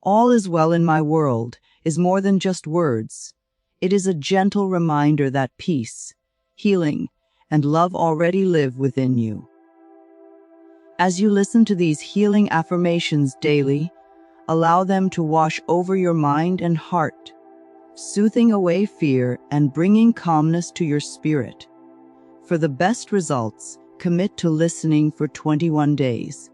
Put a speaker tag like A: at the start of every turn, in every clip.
A: All is well in my world is more than just words. It is a gentle reminder that peace, healing, and love already live within you. As you listen to these healing affirmations daily, allow them to wash over your mind and heart, soothing away fear and bringing calmness to your spirit. For the best results, commit to listening for 21 days.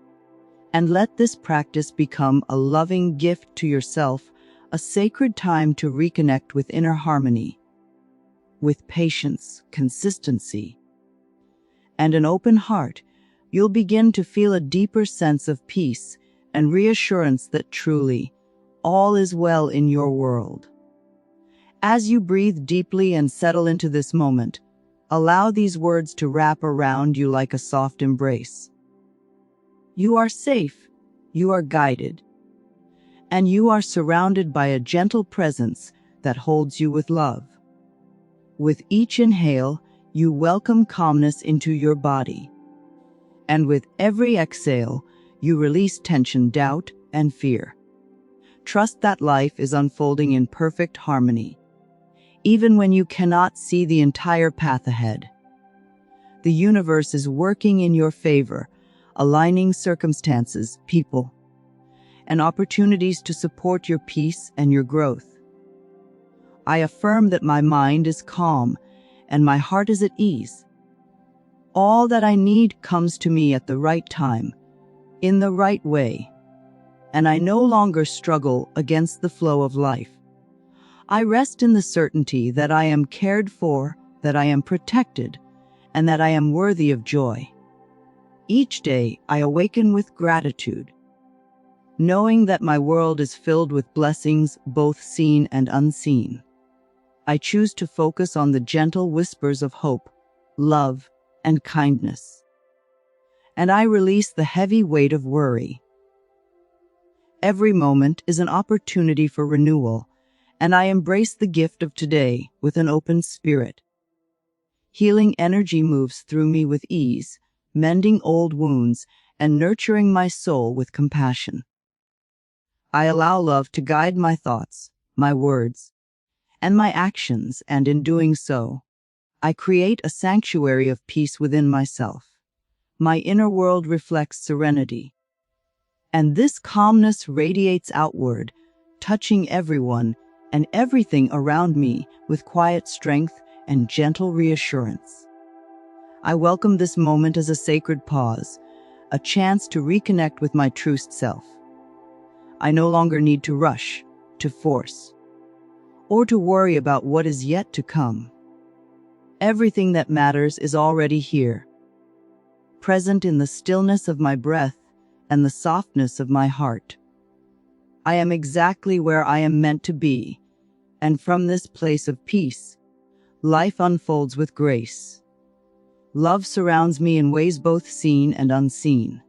A: And let this practice become a loving gift to yourself, a sacred time to reconnect with inner harmony. With patience, consistency, and an open heart, you'll begin to feel a deeper sense of peace and reassurance that truly all is well in your world. As you breathe deeply and settle into this moment, allow these words to wrap around you like a soft embrace. You are safe, you are guided, and you are surrounded by a gentle presence that holds you with love. With each inhale, you welcome calmness into your body. And with every exhale, you release tension, doubt, and fear. Trust that life is unfolding in perfect harmony, even when you cannot see the entire path ahead. The universe is working in your favor, aligning circumstances, people, and opportunities to support your peace and your growth. I affirm that my mind is calm and my heart is at ease. All that I need comes to me at the right time, in the right way, and I no longer struggle against the flow of life. I rest in the certainty that I am cared for, that I am protected, and that I am worthy of joy. Each day, I awaken with gratitude, knowing that my world is filled with blessings, both seen and unseen. I choose to focus on the gentle whispers of hope, love, and kindness. And I release the heavy weight of worry. Every moment is an opportunity for renewal, and I embrace the gift of today with an open spirit. Healing energy moves through me with ease, mending old wounds and nurturing my soul with compassion. I allow love to guide my thoughts, my words, and my actions, and in doing so, I create a sanctuary of peace within myself. My inner world reflects serenity, and this calmness radiates outward, touching everyone and everything around me with quiet strength and gentle reassurance. I welcome this moment as a sacred pause, a chance to reconnect with my true self. I no longer need to rush, to force, or to worry about what is yet to come. Everything that matters is already here, present in the stillness of my breath and the softness of my heart. I am exactly where I am meant to be, and from this place of peace, life unfolds with grace. Love surrounds me in ways both seen and unseen.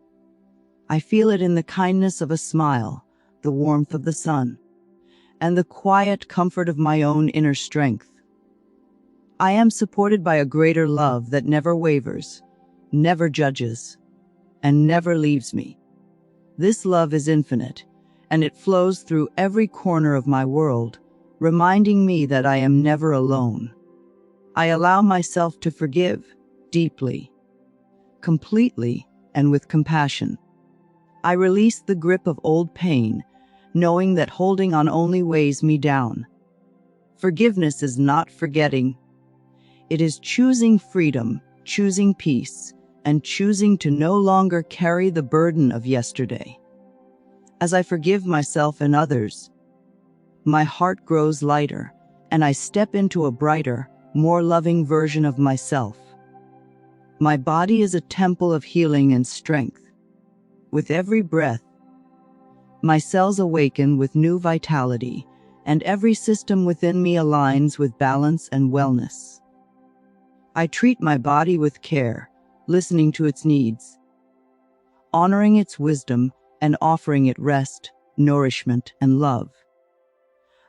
A: I feel it in the kindness of a smile, the warmth of the sun, and the quiet comfort of my own inner strength. I am supported by a greater love that never wavers, never judges, and never leaves me. This love is infinite, and it flows through every corner of my world, reminding me that I am never alone. I allow myself to forgive deeply, completely, and with compassion. I release the grip of old pain, knowing that holding on only weighs me down. Forgiveness is not forgetting. It is choosing freedom, choosing peace, and choosing to no longer carry the burden of yesterday. As I forgive myself and others, my heart grows lighter, and I step into a brighter, more loving version of myself. My body is a temple of healing and strength. With every breath, my cells awaken with new vitality, and every system within me aligns with balance and wellness. I treat my body with care, listening to its needs, honoring its wisdom, and offering it rest, nourishment, and love.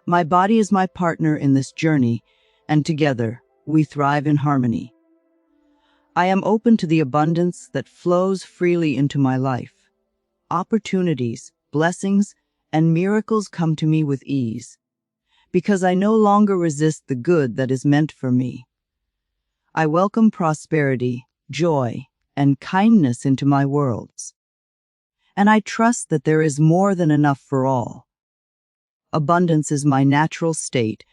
A: My body is my partner in this journey, and together we thrive in harmony. I am open to the abundance that flows freely into my life. Opportunities, blessings, and miracles come to me with ease, because I no longer resist the good that is meant for me. I welcome prosperity, joy, and kindness into my worlds, and I trust that there is more than enough for all. Abundance is my natural state,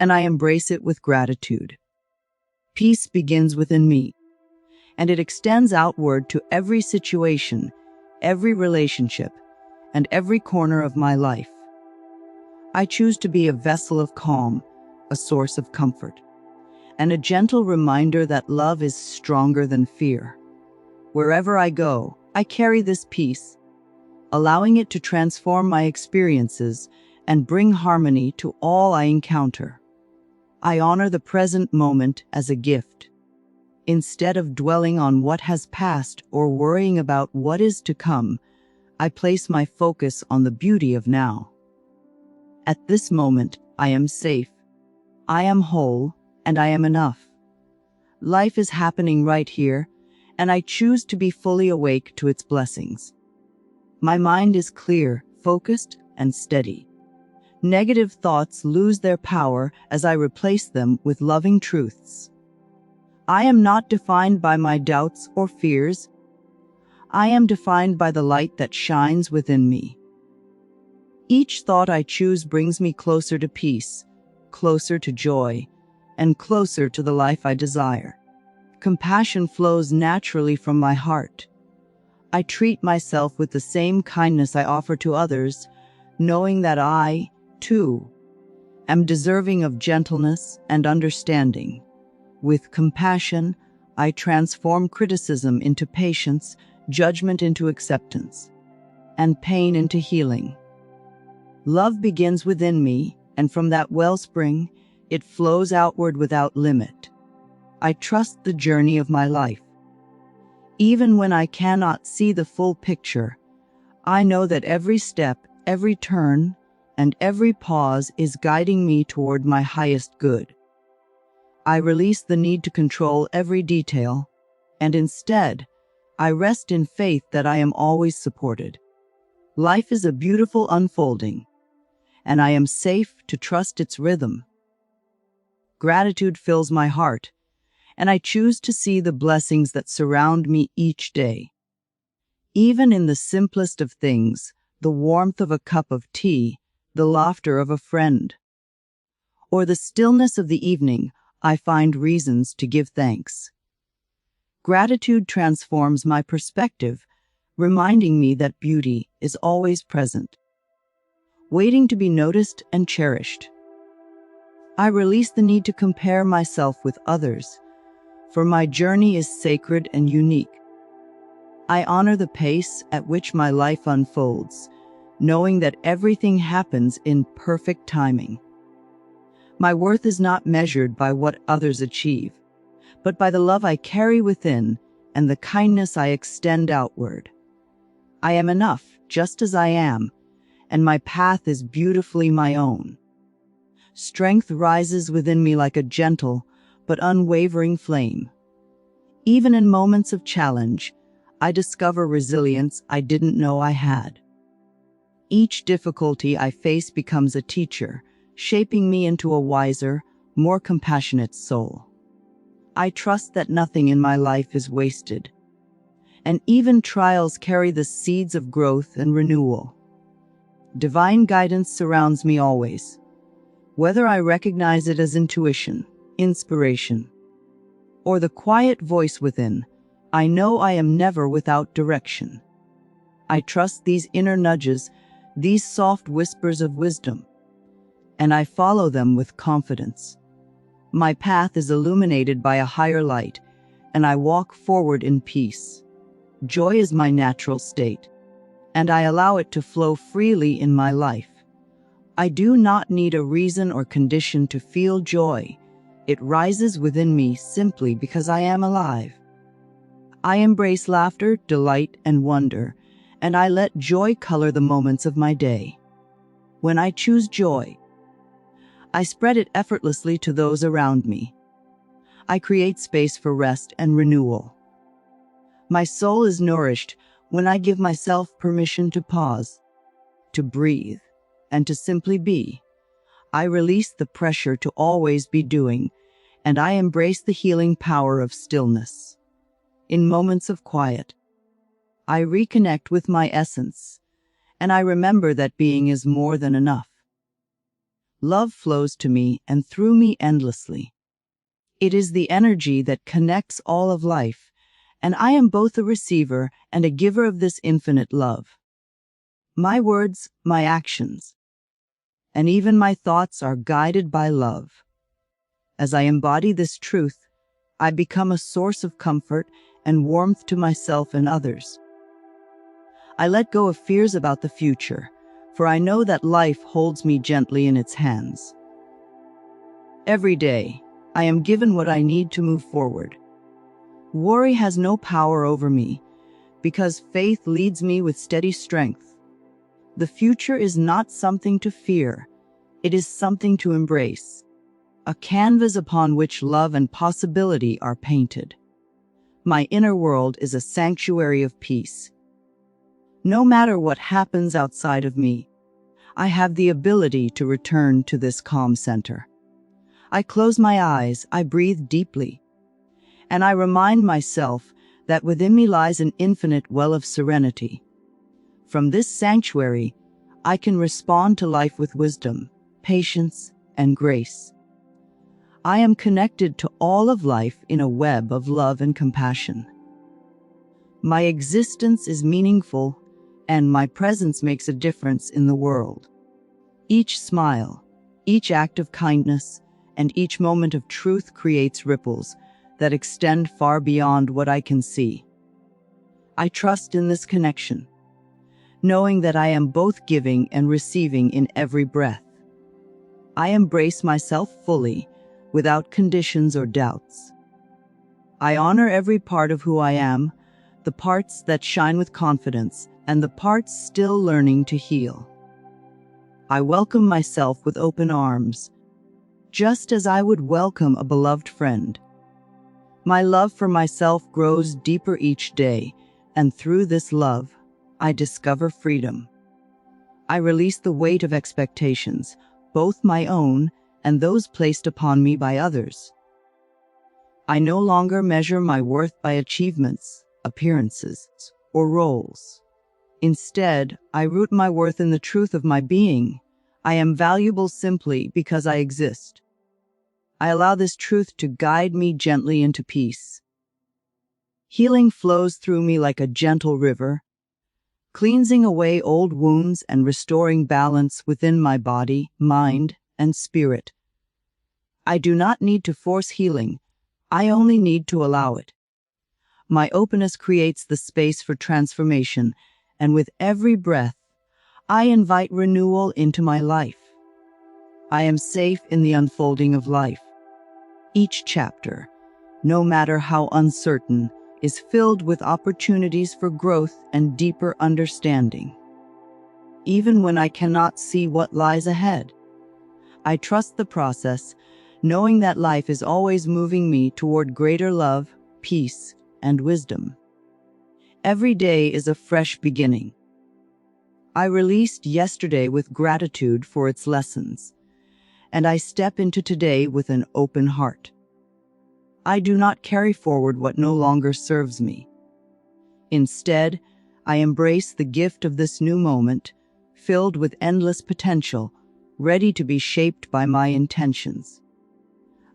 A: and I embrace it with gratitude. Peace begins within me, and it extends outward to every situation, every relationship, and every corner of my life. I choose to be a vessel of calm, a source of comfort, and a gentle reminder that love is stronger than fear. Wherever I go, I carry this peace, allowing it to transform my experiences and bring harmony to all I encounter. I honor the present moment as a gift. Instead of dwelling on what has passed or worrying about what is to come, I place my focus on the beauty of now. At this moment, I am safe, I am whole, and I am enough. Life is happening right here, and I choose to be fully awake to its blessings. My mind is clear, focused, and steady. Negative thoughts lose their power as I replace them with loving truths. I am not defined by my doubts or fears. I am defined by the light that shines within me. Each thought I choose brings me closer to peace, closer to joy, and closer to the life I desire. Compassion flows naturally from my heart. I treat myself with the same kindness I offer to others, knowing that I, too, am deserving of gentleness and understanding. With compassion, I transform criticism into patience, judgment into acceptance, and pain into healing. Love begins within me, and from that wellspring, it flows outward without limit. I trust the journey of my life. Even when I cannot see the full picture, I know that every step, every turn, and every pause is guiding me toward my highest good. I release the need to control every detail, and instead, I rest in faith that I am always supported. Life is a beautiful unfolding, and I am safe to trust its rhythm. Gratitude fills my heart, and I choose to see the blessings that surround me each day. Even in the simplest of things, the warmth of a cup of tea, the laughter of a friend, or the stillness of the evening, I find reasons to give thanks. Gratitude transforms my perspective, reminding me that beauty is always present, waiting to be noticed and cherished. I release the need to compare myself with others, for my journey is sacred and unique. I honor the pace at which my life unfolds, knowing that everything happens in perfect timing. My worth is not measured by what others achieve, but by the love I carry within and the kindness I extend outward. I am enough, just as I am, and my path is beautifully my own. Strength rises within me like a gentle but unwavering flame. Even in moments of challenge, I discover resilience I didn't know I had. Each difficulty I face becomes a teacher, shaping me into a wiser, more compassionate soul. I trust that nothing in my life is wasted, and even trials carry the seeds of growth and renewal. Divine guidance surrounds me always, whether I recognize it as intuition, inspiration, or the quiet voice within. I know I am never without direction. I trust these inner nudges, these soft whispers of wisdom, and I follow them with confidence. My path is illuminated by a higher light, and I walk forward in peace. Joy is my natural state, and I allow it to flow freely in my life. I do not need a reason or condition to feel joy. It rises within me simply because I am alive. I embrace laughter, delight, and wonder, and I let joy color the moments of my day. When I choose joy, I spread it effortlessly to those around me. I create space for rest and renewal. My soul is nourished when I give myself permission to pause. to breathe, and to simply be. I release the pressure to always be doing, and I embrace the healing power of stillness. In moments of quiet, I reconnect with my essence, and I remember that being is more than enough. Love flows to me and through me endlessly. It is the energy that connects all of life, and I am both a receiver and a giver of this infinite love. My words, my actions, and even my thoughts are guided by love. As I embody this truth, I become a source of comfort and warmth to myself and others. I let go of fears about the future, for I know that life holds me gently in its hands. Every day, I am given what I need to move forward. Worry has no power over me, because faith leads me with steady strength. The future is not something to fear, it is something to embrace, a canvas upon which love and possibility are painted. My inner world is a sanctuary of peace. No matter what happens outside of me, I have the ability to return to this calm center. I close my eyes, I breathe deeply, and I remind myself that within me lies an infinite well of serenity. From this sanctuary, I can respond to life with wisdom, patience, and grace. I am connected to all of life in a web of love and compassion. My existence is meaningful, and my presence makes a difference in the world. Each smile, each act of kindness, and each moment of truth creates ripples that extend far beyond what I can see. I trust in this connection, knowing that I am both giving and receiving in every breath. I embrace myself fully, without conditions or doubts. I honor every part of who I am, the parts that shine with confidence, and the parts still learning to heal. I welcome myself with open arms, just as I would welcome a beloved friend. My love for myself grows deeper each day, and through this love, I discover freedom. I release the weight of expectations, both my own and those placed upon me by others. I no longer measure my worth by achievements, appearances, or roles. Instead, I root my worth in the truth of my being. I am valuable simply because I exist. I allow this truth to guide me gently into peace. Healing flows through me like a gentle river, cleansing away old wounds and restoring balance within my body, mind, and spirit. I do not need to force healing. I only need to allow it. My openness creates the space for transformation, and with every breath, I invite renewal into my life. I am safe in the unfolding of life. Each chapter, no matter how uncertain, is filled with opportunities for growth and deeper understanding. Even when I cannot see what lies ahead, I trust the process, knowing that life is always moving me toward greater love, peace, and wisdom. Every day is a fresh beginning. I released yesterday with gratitude for its lessons, and I step into today with an open heart. I do not carry forward what no longer serves me. Instead, I embrace the gift of this new moment, filled with endless potential, ready to be shaped by my intentions.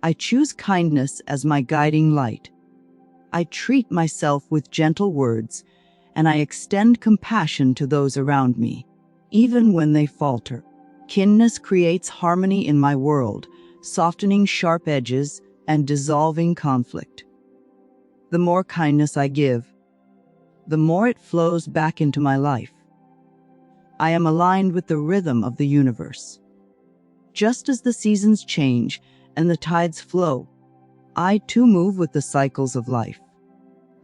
A: I choose kindness as my guiding light. I treat myself with gentle words, and I extend compassion to those around me, even when they falter. Kindness creates harmony in my world, softening sharp edges and dissolving conflict. The more kindness I give, the more it flows back into my life. I am aligned with the rhythm of the universe. Just as the seasons change and the tides flow, I too move with the cycles of life.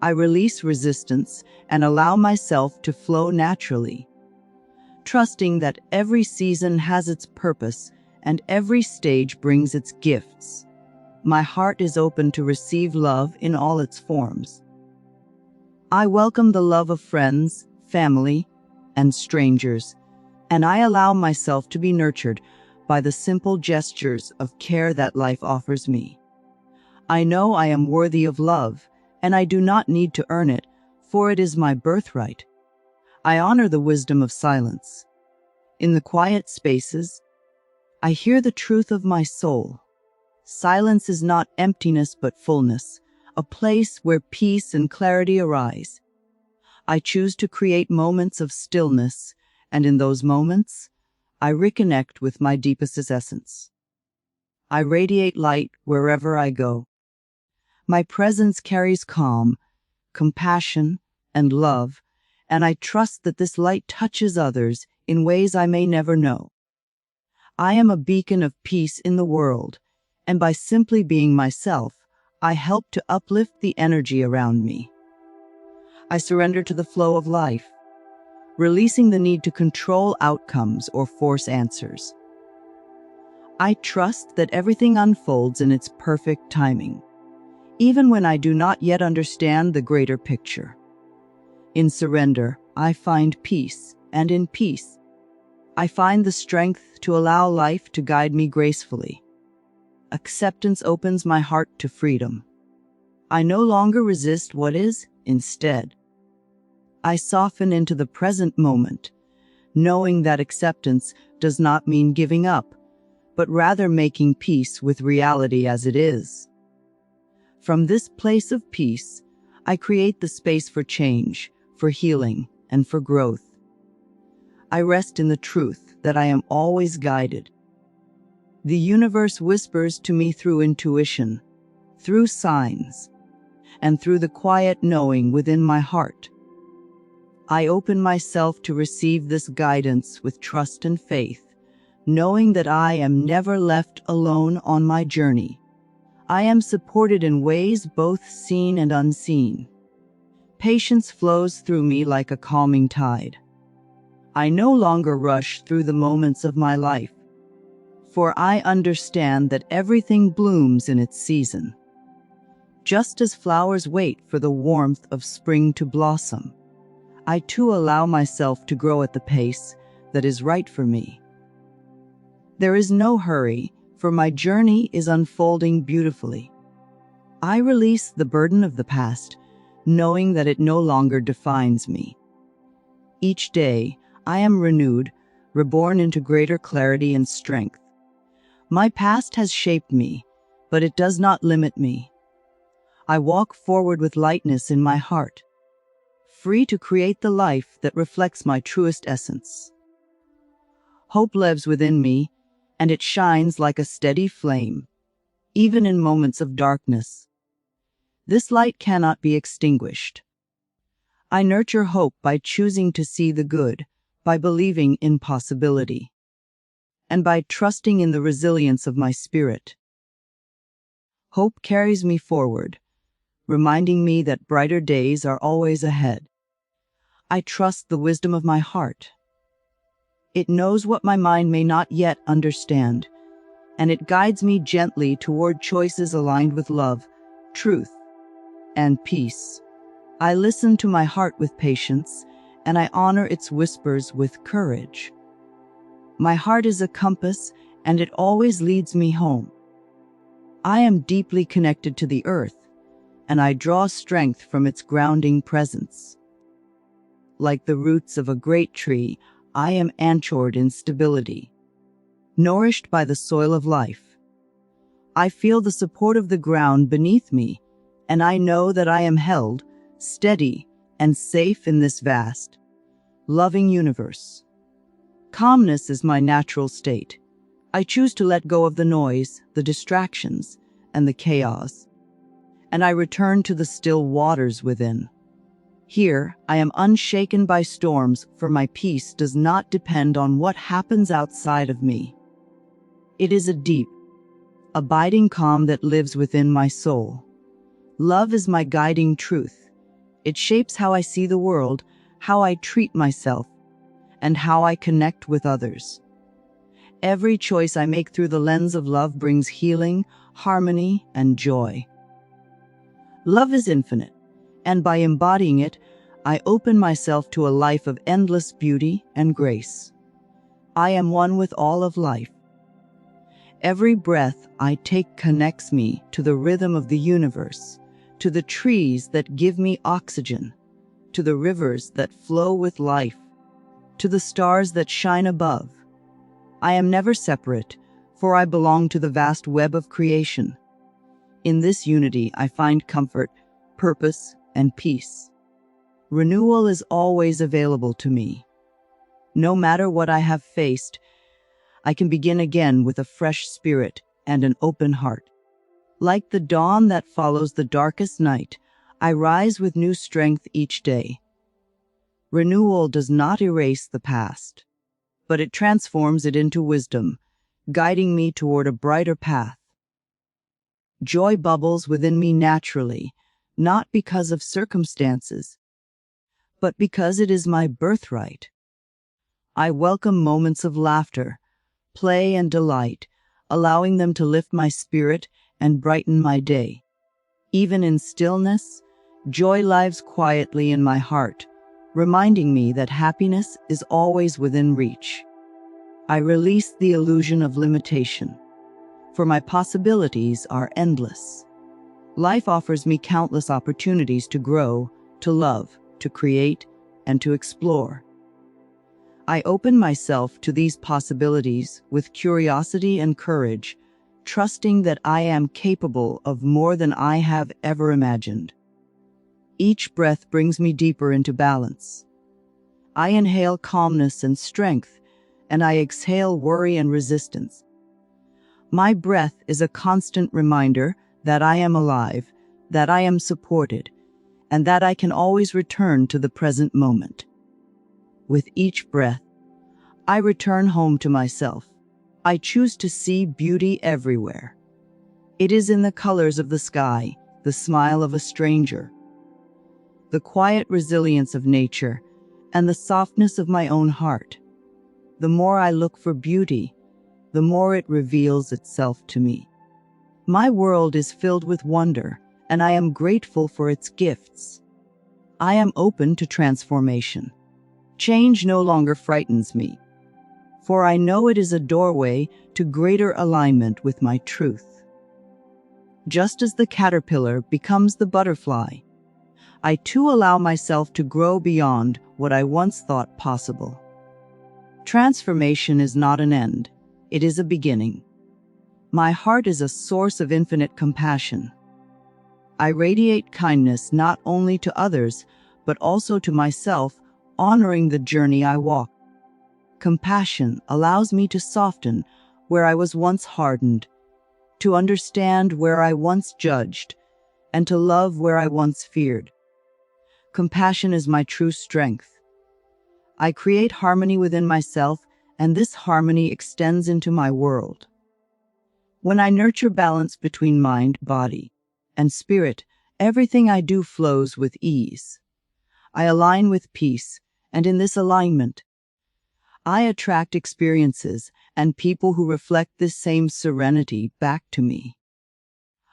A: I release resistance and allow myself to flow naturally, trusting that every season has its purpose and every stage brings its gifts. My heart is open to receive love in all its forms. I welcome the love of friends, family, and strangers, and I allow myself to be nurtured by the simple gestures of care that life offers me. I know I am worthy of love, and I do not need to earn it, for it is my birthright. I honor the wisdom of silence. In the quiet spaces, I hear the truth of my soul. Silence is not emptiness but fullness, a place where peace and clarity arise. I choose to create moments of stillness, and in those moments, I reconnect with my deepest essence. I radiate light wherever I go. My presence carries calm, compassion, and love, and I trust that this light touches others in ways I may never know. I am a beacon of peace in the world, and by simply being myself, I help to uplift the energy around me. I surrender to the flow of life, releasing the need to control outcomes or force answers. I trust that everything unfolds in its perfect timing, even when I do not yet understand the greater picture. In surrender, I find peace, and in peace, I find the strength to allow life to guide me gracefully. Acceptance opens my heart to freedom. I no longer resist what is, instead. I soften into the present moment, knowing that acceptance does not mean giving up, but rather making peace with reality as it is. From this place of peace, I create the space for change, for healing, and for growth. I rest in the truth that I am always guided. The universe whispers to me through intuition, through signs, and through the quiet knowing within my heart. I open myself to receive this guidance with trust and faith, knowing that I am never left alone on my journey. I am supported in ways both seen and unseen. Patience flows through me like a calming tide. I no longer rush through the moments of my life, for I understand that everything blooms in its season. Just as flowers wait for the warmth of spring to blossom, I too allow myself to grow at the pace that is right for me. There is no hurry, for my journey is unfolding beautifully. I release the burden of the past, knowing that it no longer defines me. Each day, I am renewed, reborn into greater clarity and strength. My past has shaped me, but it does not limit me. I walk forward with lightness in my heart, free to create the life that reflects my truest essence. Hope lives within me, and it shines like a steady flame, even in moments of darkness. This light cannot be extinguished. I nurture hope by choosing to see the good, by believing in possibility, and by trusting in the resilience of my spirit. Hope carries me forward, reminding me that brighter days are always ahead. I trust the wisdom of my heart. It knows what my mind may not yet understand, and it guides me gently toward choices aligned with love, truth, and peace. I listen to my heart with patience, and I honor its whispers with courage. My heart is a compass, and it always leads me home. I am deeply connected to the earth, and I draw strength from its grounding presence. Like the roots of a great tree, I am anchored in stability, nourished by the soil of life. I feel the support of the ground beneath me, and I know that I am held, steady, and safe in this vast, loving universe. Calmness is my natural state. I choose to let go of the noise, the distractions, and the chaos, and I return to the still waters within. Here, I am unshaken by storms, for my peace does not depend on what happens outside of me. It is a deep, abiding calm that lives within my soul. Love is my guiding truth. It shapes how I see the world, how I treat myself, and how I connect with others. Every choice I make through the lens of love brings healing, harmony, and joy. Love is infinite, and by embodying it, I open myself to a life of endless beauty and grace. I am one with all of life. Every breath I take connects me to the rhythm of the universe, to the trees that give me oxygen, to the rivers that flow with life, to the stars that shine above. I am never separate, for I belong to the vast web of creation. In this unity, I find comfort, purpose, and peace. Renewal is always available to me. No matter what I have faced, I can begin again with a fresh spirit and an open heart. Like the dawn that follows the darkest night, I rise with new strength each day. Renewal does not erase the past, but it transforms it into wisdom, guiding me toward a brighter path. Joy bubbles within me naturally, not because of circumstances, but because it is my birthright. I welcome moments of laughter, play, and delight, allowing them to lift my spirit and brighten my day. Even in stillness, joy lives quietly in my heart, reminding me that happiness is always within reach. I release the illusion of limitation, for my possibilities are endless. Life offers me countless opportunities to grow, to love, to create, and to explore. I open myself to these possibilities with curiosity and courage, trusting that I am capable of more than I have ever imagined. Each breath brings me deeper into balance. I inhale calmness and strength, and I exhale worry and resistance. My breath is a constant reminder that I am alive, that I am supported, and that I can always return to the present moment. With each breath, I return home to myself. I choose to see beauty everywhere. It is in the colors of the sky, the smile of a stranger, the quiet resilience of nature, and the softness of my own heart. The more I look for beauty, the more it reveals itself to me. My world is filled with wonder, and I am grateful for its gifts. I am open to transformation. Change no longer frightens me, for I know it is a doorway to greater alignment with my truth. Just as the caterpillar becomes the butterfly, I too allow myself to grow beyond what I once thought possible. Transformation is not an end, it is a beginning. My heart is a source of infinite compassion. I radiate kindness not only to others, but also to myself, honoring the journey I walk. Compassion allows me to soften where I was once hardened, to understand where I once judged, and to love where I once feared. Compassion is my true strength. I create harmony within myself, and this harmony extends into my world. When I nurture balance between mind, body, and spirit, everything I do flows with ease. I align with peace, and in this alignment, I attract experiences and people who reflect this same serenity back to me.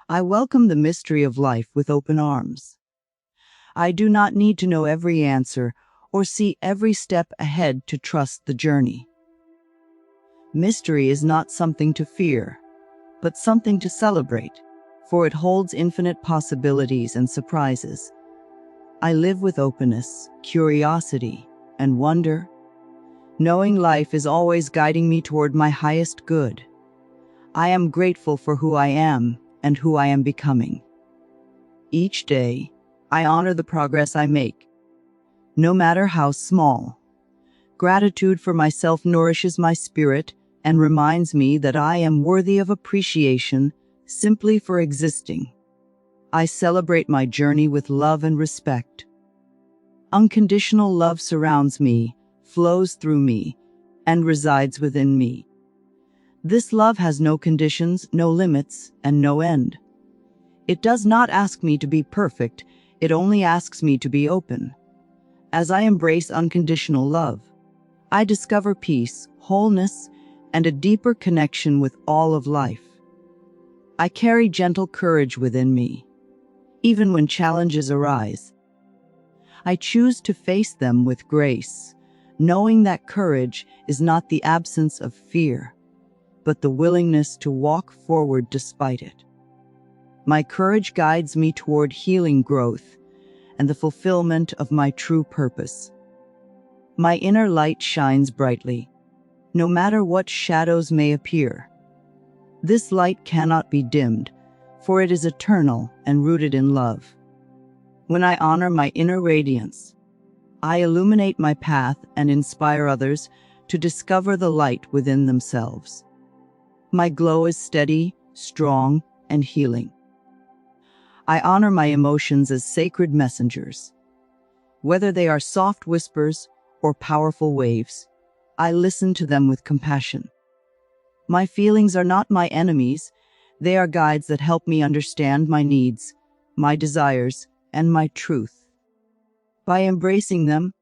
A: I welcome the mystery of life with open arms. I do not need to know every answer or see every step ahead to trust the journey. Mystery is not something to fear, but something to celebrate, for it holds infinite possibilities and surprises. I live with openness, curiosity, and wonder, knowing life is always guiding me toward my highest good. I am grateful for who I am and who I am becoming. Each day, I honor the progress I make, no matter how small. Gratitude for myself nourishes my spirit and reminds me that I am worthy of appreciation simply for existing. I celebrate my journey with love and respect. Unconditional love surrounds me, flows through me, and resides within me. This love has no conditions, no limits, and no end. It does not ask me to be perfect, it only asks me to be open. As I embrace unconditional love, I discover peace, wholeness, and a deeper connection with all of life. I carry gentle courage within me. Even when challenges arise, I choose to face them with grace, knowing that courage is not the absence of fear, but the willingness to walk forward despite it. My courage guides me toward healing growth and the fulfillment of my true purpose. My inner light shines brightly, no matter what shadows may appear. This light cannot be dimmed, for it is eternal and rooted in love. When I honor my inner radiance, I illuminate my path and inspire others to discover the light within themselves. My glow is steady, strong, and healing. I honor my emotions as sacred messengers. Whether they are soft whispers or powerful waves, I listen to them with compassion. My feelings are not my enemies, they are guides that help me understand my needs, my desires, and my truth. By embracing them,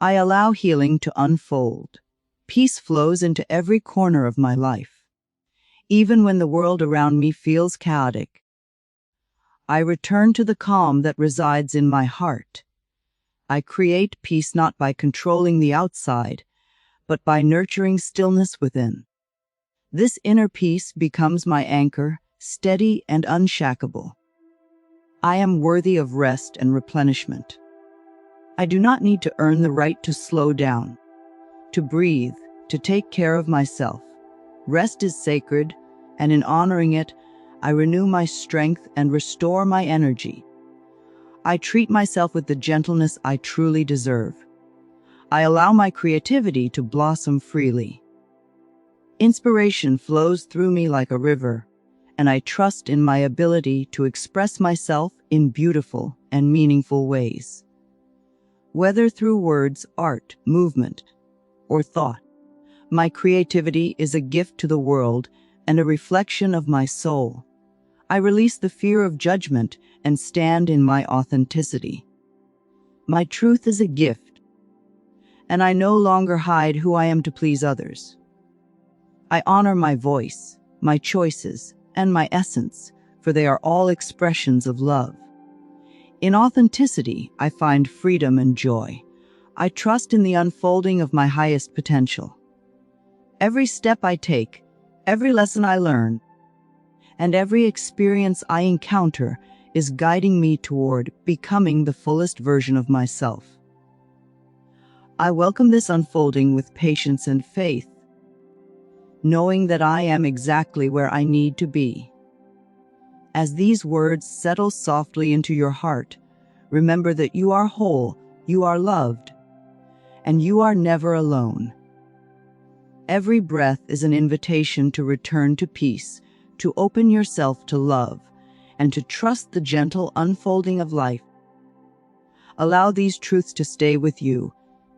A: I allow healing to unfold. Peace flows into every corner of my life. Even when the world around me feels chaotic, I return to the calm that resides in my heart. I create peace not by controlling the outside, but by nurturing stillness within. This inner peace becomes my anchor, steady and unshakable. I am worthy of rest and replenishment. I do not need to earn the right to slow down, to breathe, to take care of myself. Rest is sacred, and in honoring it, I renew my strength and restore my energy. I treat myself with the gentleness I truly deserve. I allow my creativity to blossom freely. Inspiration flows through me like a river, and I trust in my ability to express myself in beautiful and meaningful ways. Whether through words, art, movement, or thought, my creativity is a gift to the world and a reflection of my soul. I release the fear of judgment and stand in my authenticity. My truth is a gift, and I no longer hide who I am to please others. I honor my voice, my choices, and my essence, for they are all expressions of love. In authenticity, I find freedom and joy. I trust in the unfolding of my highest potential. Every step I take, every lesson I learn, and every experience I encounter is guiding me toward becoming the fullest version of myself. I welcome this unfolding with patience and faith, knowing that I am exactly where I need to be. As these words settle softly into your heart, remember that you are whole, you are loved, and you are never alone. Every breath is an invitation to return to peace, to open yourself to love, and to trust the gentle unfolding of life. Allow these truths to stay with you,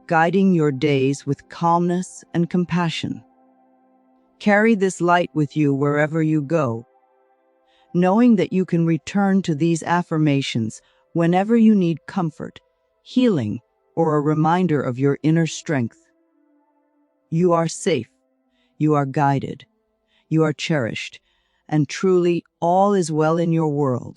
A: guiding your days with calmness and compassion. Carry this light with you wherever you go, knowing that you can return to these affirmations whenever you need comfort, healing, or a reminder of your inner strength. You are safe, you are guided, you are cherished, and truly all is well in your world.